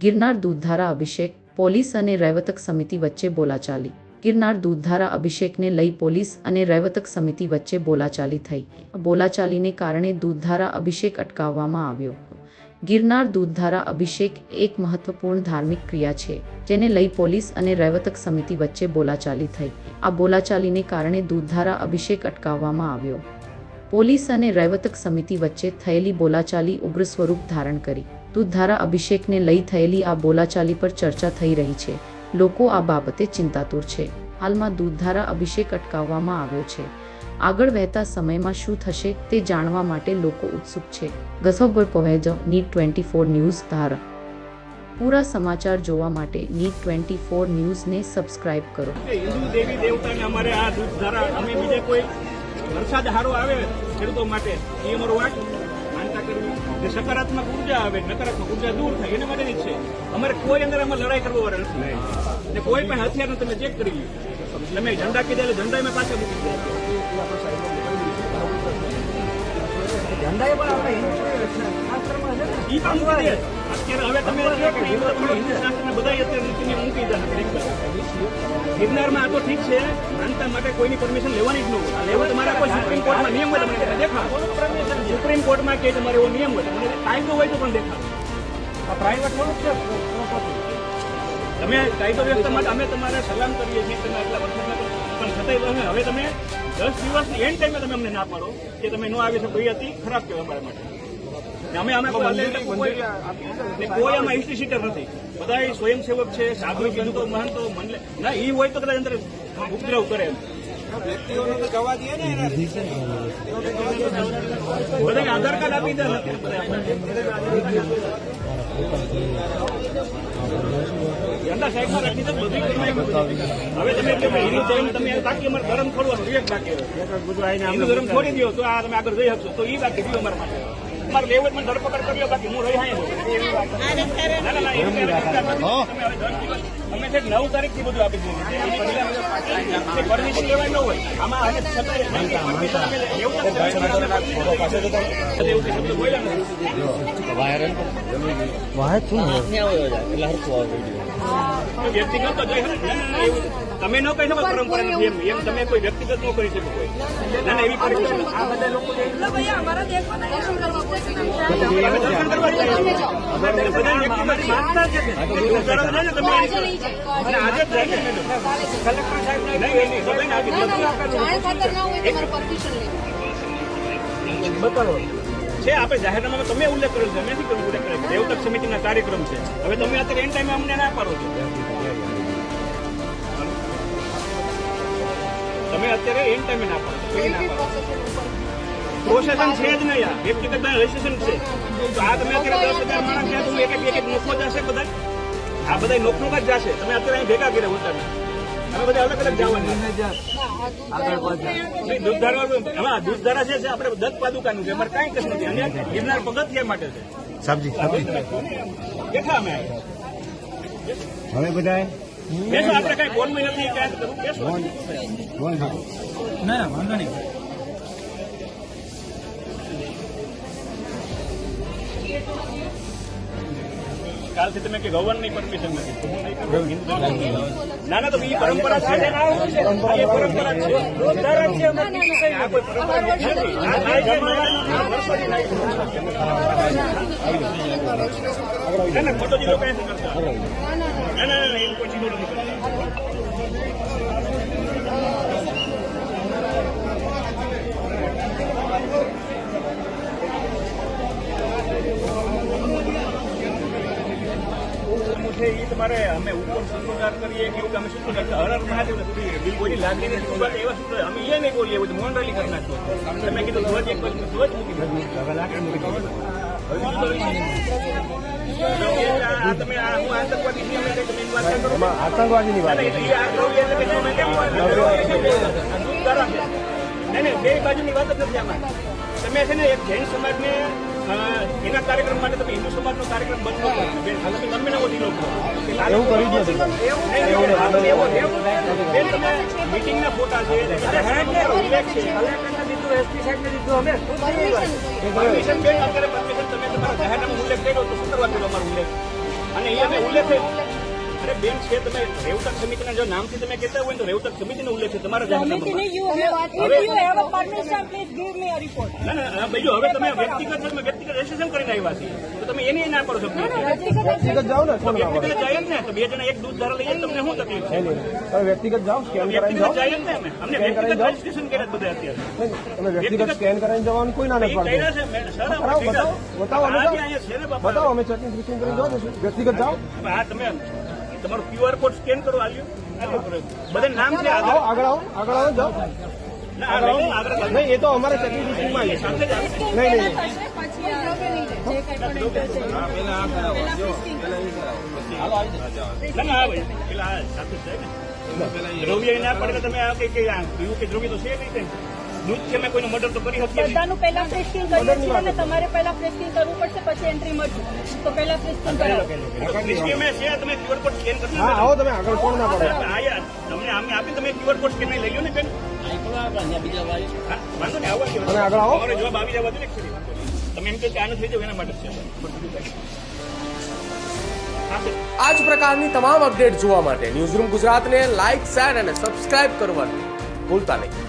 ગિરનાર દૂધધારા અભિષેક, police અને રૈવતક સમિતિ વચ્ચે બોલાચાલી. ગિરનાર દૂધધારા અભિષેકને લઈ પોલીસ અને રૈવતક સમિતિ વચ્ચે બોલાચાલી થઈ. બોલાચાલીને કારણે દૂધધારા અભિષેક અટકાવવામાં આવ્યો. ગિરનાર દૂધધારા અભિષેક એક મહત્વપૂર્ણ ધાર્મિક ક્રિયા છે, જેને લઈ પોલીસ અને રૈવતક સમિતિ વચ્ચે બોલાચાલી થઈ. આ બોલાચાલીને કારણે દૂધધારા અભિષેક અટકાવવામાં આવ્યો. પોલીસ અને રૈવતક સમિતિ વચ્ચે થયેલી બોલાચાલી ઉગ્ર સ્વરૂપ ધારણ કરી. દૂધધારા અભિષેકને લઈ થયેલી આ બોલાચાલી પર ચર્ચા થઈ રહી છે. લોકો આ બાબતે ચિંતાતુર છે. હાલમાં દૂધધારા અભિષેક અટકાવવામાં આવ્યો છે. આગળ વહેતા સમયમાં શું થશે તે જાણવા માટે લોકો ઉત્સુક છે. ગસોબર પવેજો નીટ 24 ન્યૂઝ ધારા. પૂરા સમાચાર જોવા માટે નીટ 24 ન્યૂઝને સબસ્ક્રાઇબ કરો. હિન્દુ દેવી દેવતાને અમારે આ દૂધધારા અમે બીજે કોઈ વરસાદ સારો આવે ખેડૂતો માટે એ અમારો વાટ માનતા કરવી, જે સકારાત્મક ઉર્જા આવે, નકારાત્મક ઉર્જા દૂર થાય એના માટેની જ છે. અમારે કોઈ અંદર આમાં લડાઈ કરવા વાળા નથી ને કોઈ પણ હથિયારને તમે ચેક કરી લો. તમે ઝંડા કીધા એટલે ઝંડા મેં પાછા મૂકી દીધા. ગિરનારમાં આ તો ઠીક છે, માનતા માટે કોઈની પરમિશન લેવાની જ ન હોય. લેવા તમારા કોઈ સુપ્રીમ કોર્ટમાં નિયમ હોય તમને દેખાડો. સુપ્રીમ કોર્ટમાં કે તમારે એવો નિયમ હોય, તમને કાયદો હોય તો પણ દેખાડો. આ પ્રાઇવેટ થોડું છે. તમે કાયદો વ્યવસ્થા માટે અમે તમારે સલામ કરીએ છીએ, તમે આટલા વર્ષોમાં પણ છતાંય હવે તમે 10 દિવસની એન્ડ ટાઈમે તમે અમને ના પાડો કે તમે ન આવી શકો, એ અતિ ખરાબ કહેવાય અમારા માટે. અમે કોઈ આમાં હિસ્ટ્રી સીટર નથી. બધા સ્વયંસેવક છે, સાધુ સંતો મહંતો ના એ હોય તો કદાચ અંદર ઉપદ્રવ કરે. બધા આધાર કાર્ડ આપી દે. હવે તમે બાકી અમારે ધર્મ છોડવાનું વિવેક બાકી ધર્મ છોડી દો તો આ તમે આગળ જઈ શકશો, તો એ બાકી દો અમારા માટે. તમારે લેવલ મને ધરપકડ કર્યો, બાકી હું રહી અમે છે 9 તારીખથી બધું આપી દીધું. પરમિશન લેવાય ન હોય આમાં. વ્યક્તિગત તો તમે ન કહી શકો પરંપરા નથી એમ તમે કોઈ વ્યક્તિગત ન કરી શકો. કોઈ ના ના એવી પરિસ્થિતિ આ બધા લોકો બતાવો છે. આપણે જાહેરનામામાં તમે ઉલ્લેખ કર્યો છે, અમે નથી કર્યો ઉલ્લેખ કર્યો. દેવતક સમિતિના કાર્યક્રમ છે. હવે તમે અત્યારે એન ટાઈમે અમને ના પાડો છો. તમે અત્યારે એન ટાઈમે ના પાડો. પ્રોસેસન છે જ નહીં. આ વ્યક્તિગત રજીસ્ટ્રેશન છે. તો આ તમે અત્યારે 10,000 માણસ છે, તો એક નોખો જશે બધા. આ બધા નોખનો જ જશે. તમે અત્યારે અહીં ભેગા કર્યા ઉલટા અમે બધા અલગ અલગ જવાના. દૂધધારા છે આપણે દત્ત પાદુકાનું છે. અમારે કઈ કશું નથી. અને ગિરનાર પગથિયા માટે છે. કેટલા અમે હવે બધા આપણે કઈ બોલમાં નથી ના વાંધો નહીં. કાલથી તમે કે ગવર્નરની પરમિશન નથી. ના ના તો એ પરંપરા છે. ખોટો જીલો કઈ નથી કરતા. ના ના ના એ કોઈ જીલો નથી કરતા. છે એ તમારે અમે ઉપર સૂત્રોચ્ચાર કરીએ કે એવું અમે સૂત્રોચ્ચાર હર મહાદેવ નથી કોઈ લાગણી નથી એવા સૂત્રો અમે એ નહીં બોલીએ. બધું મોન રેલી કરી નાખો. તમે કીધું ધ્વજ એક પછી ધ્વજ મૂકી તમે હું આતંકવાદીની વાત નહીં, બે બાજુની વાત જ નથી આમાં. તમે છે ને એક જૈન સમાજને એના કાર્યક્રમ માટે તમે હિન્દુ સમાજનો કાર્યક્રમ બંધ તમે નવો ઢીલો એવું કરી દો. તમે મીટિંગના ફોટા છે, ઉલ્લેખ છે. એસપી સાહેબને દીધું અમે પરમિશન બેન અત્યારે પરમિશન તમે તમારા જાહેરનામું ઉલ્લેખ કર્યો તો શું કરવા કર્યો અમારો ઉલ્લેખ? અને એ અમે ઉલ્લેખ અરે બેન છે તમે રેવતક સમિતિના જો નામથી તમે કહેતા હોય તો રેવતક સમિતિનો ઉલ્લેખ છે તમારા જાહેરનામામાં. ના ના બીજું હવે તમે વ્યક્તિગત છો, તમે વ્યક્તિગત રજીસ્ટ્રેશન કરીને આવ્યા છીએ તો તમે એની ના કરો છો. વ્યક્તિગત જાઓ ને કોણ ના પાડે? વ્યક્તિગત જાય જ ને તો બે જણા એક દૂધ ધારા લઈએ તમને શું તકલીફ છે? તમે વ્યક્તિગત જાઓ, સ્કેન કરાવીને જાઓ. વ્યક્તિગત જાય જ ને અમને વ્યક્તિગત રજીસ્ટ્રેશન કર્યા બધા અત્યારે તમે વ્યક્તિગત સ્કેન કરાવીને જવાનું કોઈ ના નથી પાડતું. કર્યા છે સર બતાવો અમે જાઓ. અહીંયા છે ને બાપા બતાવો અમે ચેકિંગ કરીને જાઓ છો. વ્યક્તિગત જાઓ. હા તમે તમારું QR કોડ સ્કેન કરો આલ્યો બધા નામ છે આવો આગળ આવો, આગળ આવો જાઓ. આગળ નહીં એ તો અમારે ચેકિંગ માં આવી છે. સાથે જ આવે. નહીં નહીં ના ના આવે પેલા સાથે જ જાય ને દ્રવ્ય ના પડે તમે આ કઈ પીવું કે દ્રવ્ય તો છે નહીં કઈ દૂધ છે મેં કોઈનું મર્ડર તો કરી શકીએ નહીં. બધાનું પહેલા ટેસ્ટિંગ કરીએ છીએ અને તમારે પહેલા ટેસ્ટિંગ કરવું પડશે પછી એન્ટ્રી મળશે તો પહેલા ટેસ્ટિંગ કરાવો. ક્રિસ્ટીમાં છે તમે QR કોડ સ્કેન કરજો હા આવો તમે આગળ કોણ ના પડે? તમને આમને આપી તમે QR કોડ સ્કેન લઈ લો ને બેન. હા, વાંધો નહીં આવવા અને આગળ આવો. તમારો જવાબ આવી જવા દો ને actually. તમે એમ કહો કે આનું થઈ જાવ એના માટે જ છે હા સર. આ જ પ્રકારની તમામ અપડેટ જોવા માટે ન્યૂઝરૂમ ગુજરાતને લાઇક, શેર અને સબસ્ક્રાઇબ કરવાનું ભૂલતા નહીં.